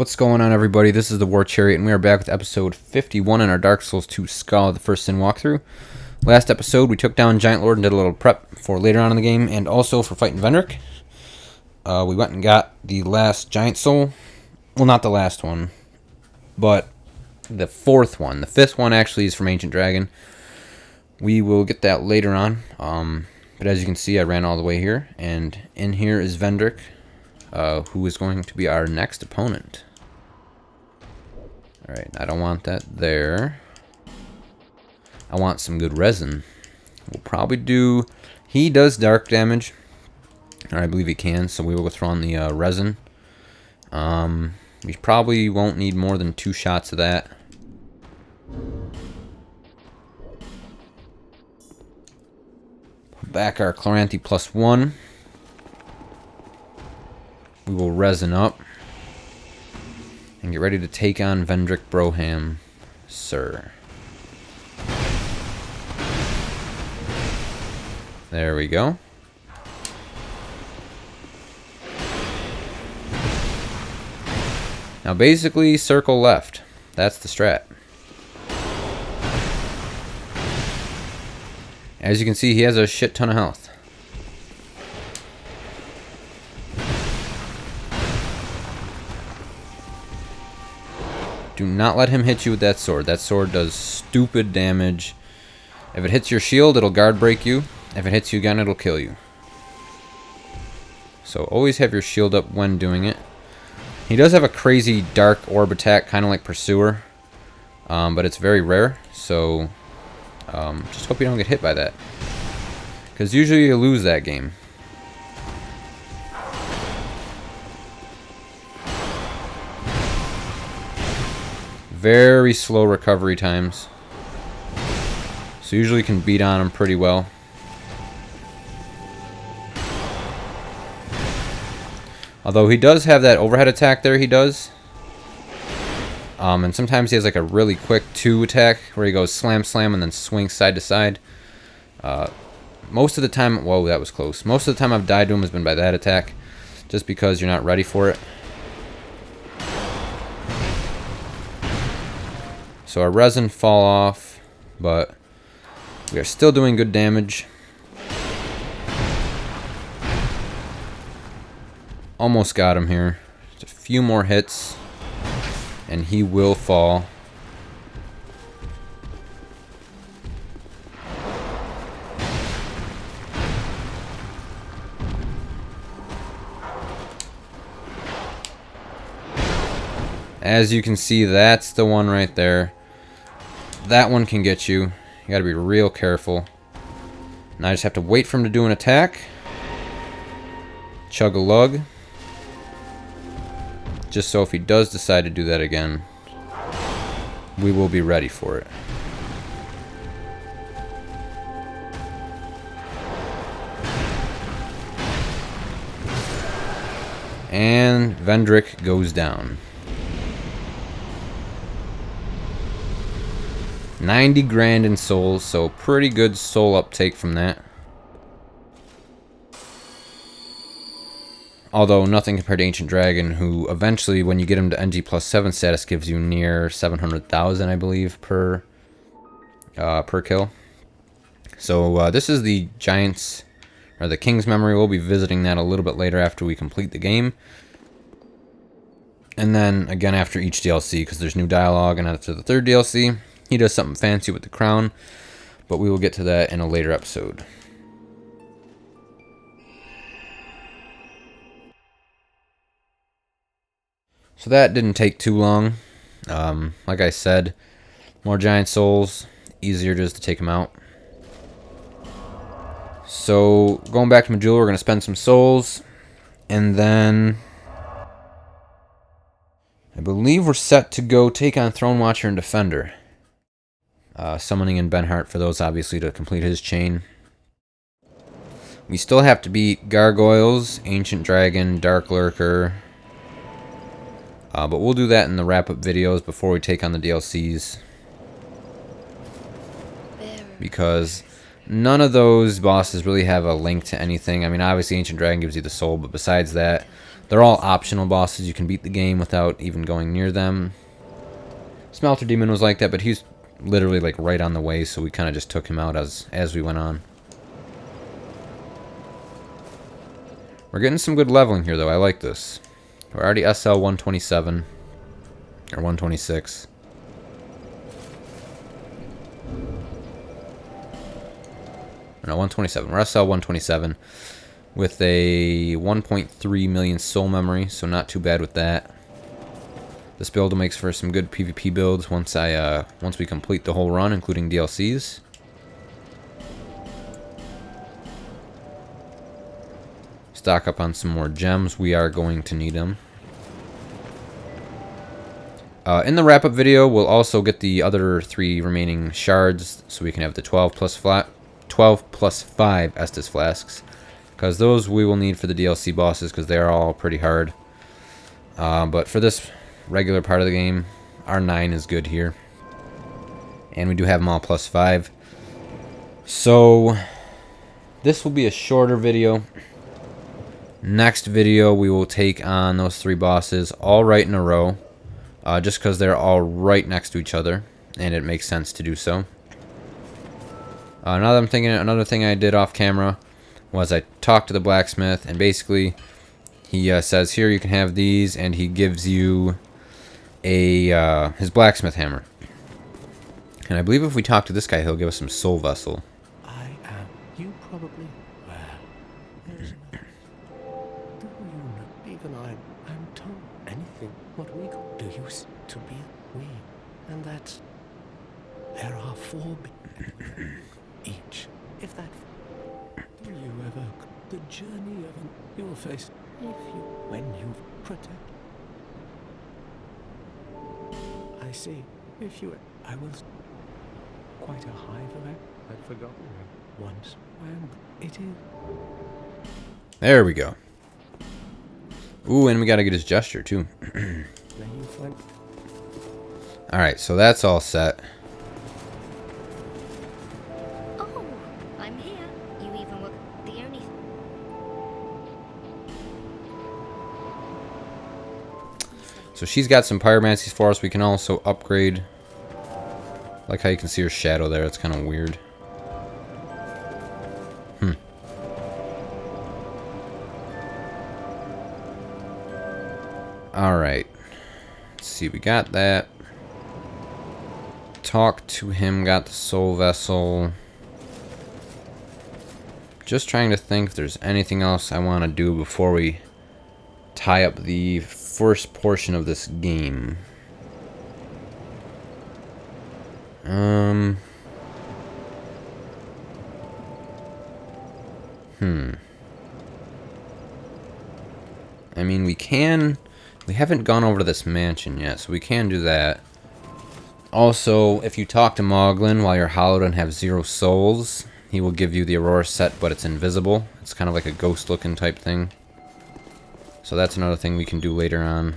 What's going on, everybody? This is the War Chariot, and we are back with episode 51 in our Dark Souls 2 Skull of the First Sin walkthrough. Last episode, we took down Giant Lord and did a little prep for later on in the game, and also for fighting Vendrick. We went and got the last Giant Soul. Well, not the last one, but the fourth one. The fifth one actually is from Ancient Dragon. We will get that later on, but as you can see, I ran all the way here, and in here is Vendrick, who is going to be our next opponent. Alright, I don't want that there. I want some good resin. We'll probably do... He does dark damage. Or I believe he can, so we will go throw on the resin. We probably won't need more than 2 shots of that. Put back our Chloranthi +1. We will resin up. And get ready to take on Vendrick Broham, sir. There we go. Now basically, circle left. That's the strat. As you can see, he has a shit ton of health. Do not let him hit you with that sword. That sword does stupid damage. If it hits your shield, it'll guard break you. If it hits you again, it'll kill you. So always have your shield up when doing it. He does have a crazy dark orb attack, kind of like Pursuer. But it's very rare, so just hope you don't get hit by that. Because usually you lose that game. Very slow recovery times. So usually you can beat on him pretty well. Although he does have that overhead attack there, he does. And sometimes he has like a really quick 2 attack where he goes slam, slam, and then swings side to side. Most of the time, whoa, that was close. Most of the time I've died to him has been by that attack. Just because you're not ready for it. So our resin fall off, but we are still doing good damage. Almost got him here. Just a few more hits, and he will fall. As you can see, that's the one right there. That one can get you. You gotta be real careful. Now I just have to wait for him to do an attack. Chug a lug. Just so if he does decide to do that again, we will be ready for it. And Vendrick goes down. 90 grand in souls, so pretty good soul uptake from that. Although nothing compared to Ancient Dragon, who eventually, when you get him to NG +7 status, gives you near 700,000, I believe, per kill. So this is the Giant's, or the King's Memory. We'll be visiting that a little bit later after we complete the game. And then, again, after each DLC, because there's new dialogue, and after the 3rd DLC, he does something fancy with the crown, but we will get to that in a later episode. So that didn't take too long. Like I said, more giant souls, easier just to take them out. So going back to Majula, we're going to spend some souls, and then I believe we're set to go take on Throne Watcher and Defender. Summoning in Benhart for those, obviously, to complete his chain. We still have to beat Gargoyles, Ancient Dragon, Dark Lurker. But we'll do that in the wrap-up videos before we take on the DLCs. Because None of those bosses really have a link to anything. I mean, obviously Ancient Dragon gives you the soul, but besides that, they're all optional bosses. You can beat the game without even going near them. Smelter Demon was like that, but he's literally like right on the way, so we kind of just took him out as we went on. We're getting some good leveling here, though. I like this. We're already SL 127 or 126. No, 127. We're SL 127 with a 1.3 million soul memory, so not too bad with that. This build makes for some good PvP builds once we complete the whole run, including DLCs. Stock up on some more gems. We are going to need them. In the wrap-up video, we'll also get the other 3 remaining shards, so we can have the 12 plus 5 Estus flasks, because those we will need for the DLC bosses, because they are all pretty hard. But for this regular part of the game, our 9 is good here, and we do have them all plus 5. So this will be a shorter video. Next video, we will take on those 3 bosses all right in a row, just because they're all right next to each other, and it makes sense to do so. Now that I'm thinking, another thing I did off camera was I talked to the blacksmith, and basically he says, here, you can have these, and he gives you his blacksmith hammer. And I believe if we talk to this guy, he'll give us some soul vessel. I am. You probably. Well, there's nothing. Do you know? Even I'm told anything. What we call do you to be we, and that there are 4 each. If that. Do you ever the journey of you will face if you when you protect. I see. If you, I will. Quite a hive of it. I'd forgotten her once. And it is. There we go. Ooh, and we gotta get his gesture too. Alright, so that's all set. Oh, I'm here. You even were the only. So she's got some pyromancies for us. We can also upgrade. Like how you can see her shadow there. It's kind of weird. Alright. Let's see. We got that. Talk to him. Got the soul vessel. Just trying to think if there's anything else I want to do before we tie up the first portion of this game. I mean, we haven't gone over to this mansion yet, so we can do that. Also, if you talk to Moglin while you're hollowed and have 0 souls, he will give you the Aurora set, but it's invisible. It's kind of like a ghost-looking type thing. So that's another thing we can do later on.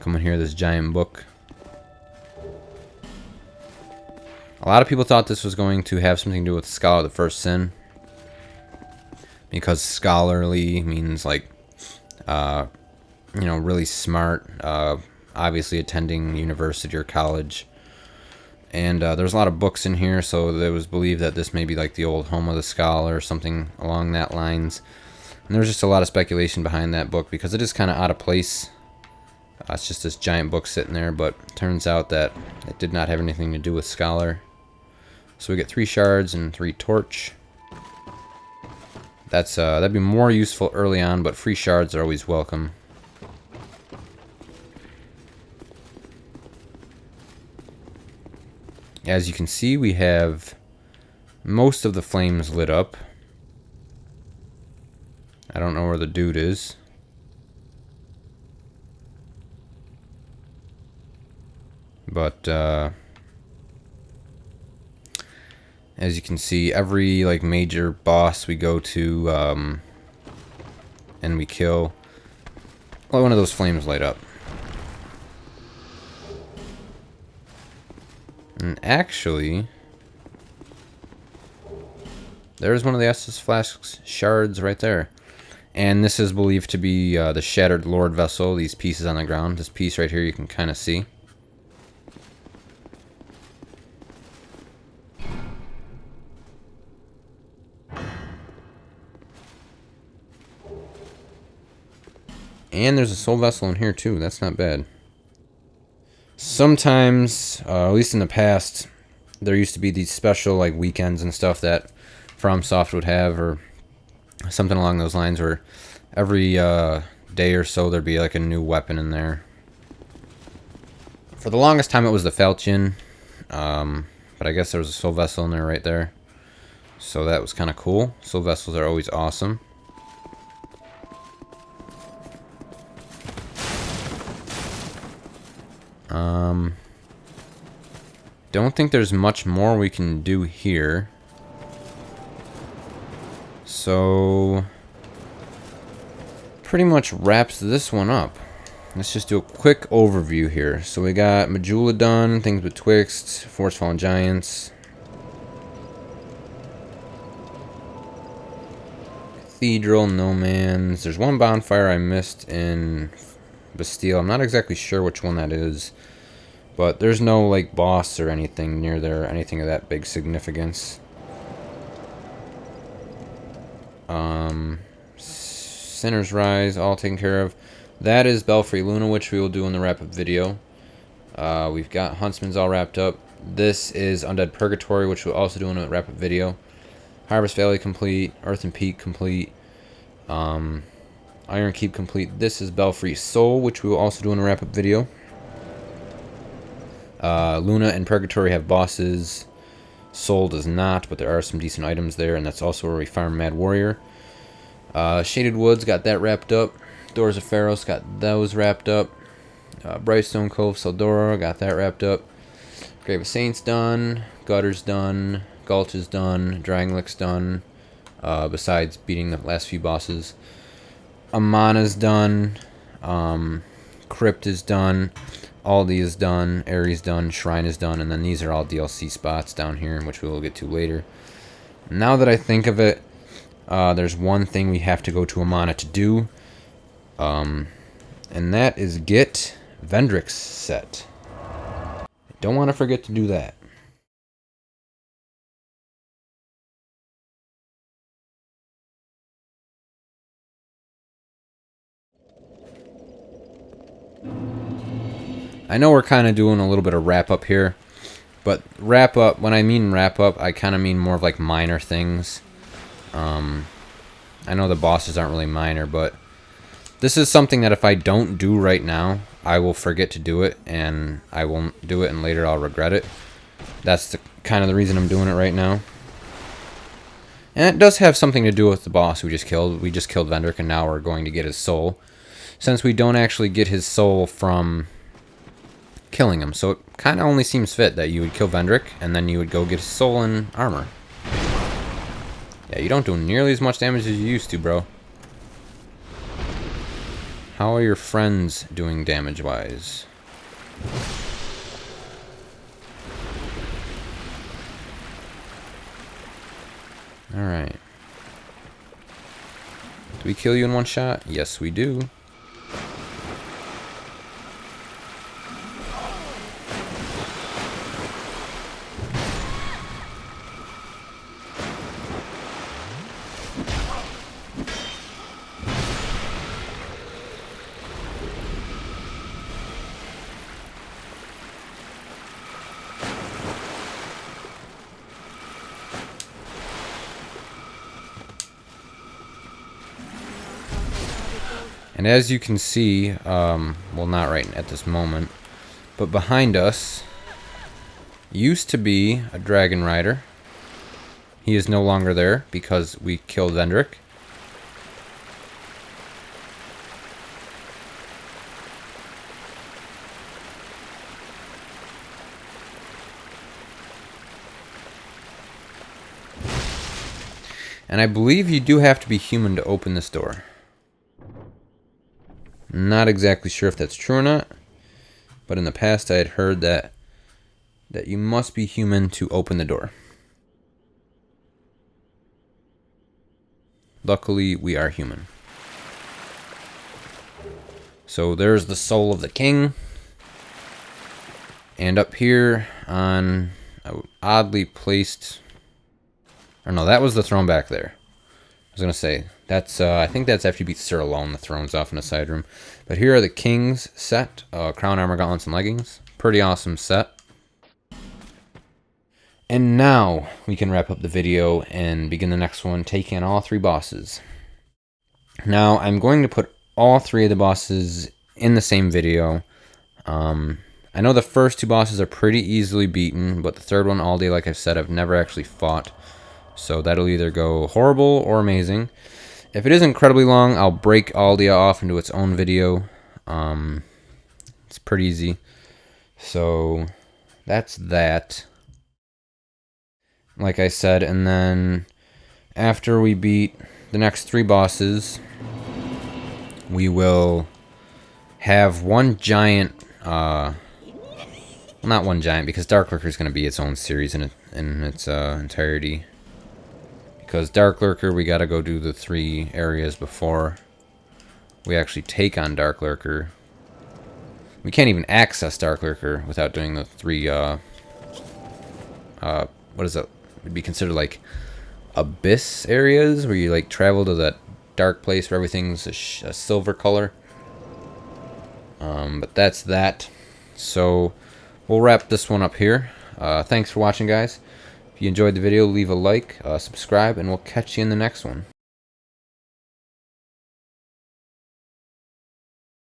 Come in here, this giant book. A lot of people thought this was going to have something to do with Scholar of the First Sin. Because scholarly means like, you know, really smart. Obviously attending university or college. And there's a lot of books in here, so it was believed that this may be like the old home of the scholar or something along that lines. And there's just a lot of speculation behind that book because it is kind of out of place. It's just this giant book sitting there, but it turns out that it did not have anything to do with scholar. So we get 3 shards and 3 torch. That'd be more useful early on, but free shards are always welcome. As you can see, we have most of the flames lit up. I don't know where the dude is. But as you can see, every like major boss we go to and we kill, well, one of those flames light up. And actually, there's one of the Estus Flask's shards right there. And this is believed to be the Shattered Lord vessel, these pieces on the ground. This piece right here you can kind of see. And there's a soul vessel in here too. That's not bad. Sometimes, at least in the past, there used to be these special like weekends and stuff that FromSoft would have, or something along those lines, where every day or so there'd be like a new weapon in there. For the longest time it was the Falchion, but I guess there was a soul vessel in there right there. So that was kind of cool. Soul vessels are always awesome. Don't think there's much more we can do here. So pretty much wraps this one up. Let's just do a quick overview here. So we got Majula done, things betwixt, Force Fallen Giants, Cathedral, No Man's. There's one bonfire I missed in Bastille. I'm not exactly sure which one that is, but there's no like boss or anything near there, anything of that big significance. Sinner's Rise, all taken care of. That is Belfry Luna, which we will do in the wrap-up video. We've got Huntsman's all wrapped up. This is Undead Purgatory, which we'll also do in a wrap-up video. Harvest Valley complete. Earthen Peak complete. Iron Keep complete. This is Belfry Soul, which we will also do in a wrap-up video. Luna and Purgatory have bosses. Soul does not, but there are some decent items there, and that's also where we farm Mad Warrior. Shaded Woods, got that wrapped up. Doors of Pharos, got those wrapped up. Brightstone Cove, Saldora, got that wrapped up. Grave of Saints done. Gutter's done. Gulch is done. Drangleick's done. Besides beating the last few bosses. Amana's done. Crypt is done. Aldi is done. Ares done. Shrine is done. And then these are all DLC spots down here, which we will get to later. Now that I think of it, there's one thing we have to go to Amana to do. And that is get Vendrick's set. Don't want to forget to do that. I know we're kind of doing a little bit of wrap up here, but wrap up, when I mean wrap up, I kind of mean more of like minor things. I know the bosses aren't really minor, but this is something that if I don't do right now, I will forget to do it, and I won't do it, and later I'll regret it. That's kind of the reason I'm doing it right now. And it does have something to do with the boss we just killed. We just killed Vendrick, and now we're going to get his soul. Since we don't actually get his soul from killing him, so it kind of only seems fit that you would kill Vendrick, and then you would go get his soul and armor. Yeah, you don't do nearly as much damage as you used to, bro. How are your friends doing damage-wise? Alright. Do we kill you in one shot? Yes, we do. And as you can see, well, not right at this moment, but behind us used to be a dragon rider. He is no longer there because we killed Vendrick. And I believe you do have to be human to open this door. Not exactly sure if that's true or not, but in the past I had heard that that you must be human to open the door. Luckily, we are human. So there's the soul of the king. And up here on a oddly placed... Or no, that was the throne back there. I was going to say, that's I think that's after you beat Sir alone. The throne's off in a side room. But here are the king's set. Crown, armor, gauntlets, and leggings. Pretty awesome set. And now we can wrap up the video and begin the next one, taking on all 3 bosses. Now, I'm going to put all 3 of the bosses in the same video. I know the first 2 bosses are pretty easily beaten, but the third one, Aldi, like I've said, I've never actually fought. So that'll either go horrible or amazing. If it is incredibly long, I'll break Aldia off into its own video. It's pretty easy. So that's that. Like I said, and then after we beat the next 3 bosses, we will have one giant, well, not one giant, because Dark Lurker is going to be its own series in its entirety. Because Dark Lurker, we got to go do the 3 areas before we actually take on Dark Lurker. We can't even access Dark Lurker without doing the 3, what is it? Would be considered like abyss areas, where you like travel to that dark place where everything's a silver color. But that's that. So we'll wrap this one up here. Thanks for watching, guys. If you enjoyed the video, leave a like, subscribe, and we'll catch you in the next one.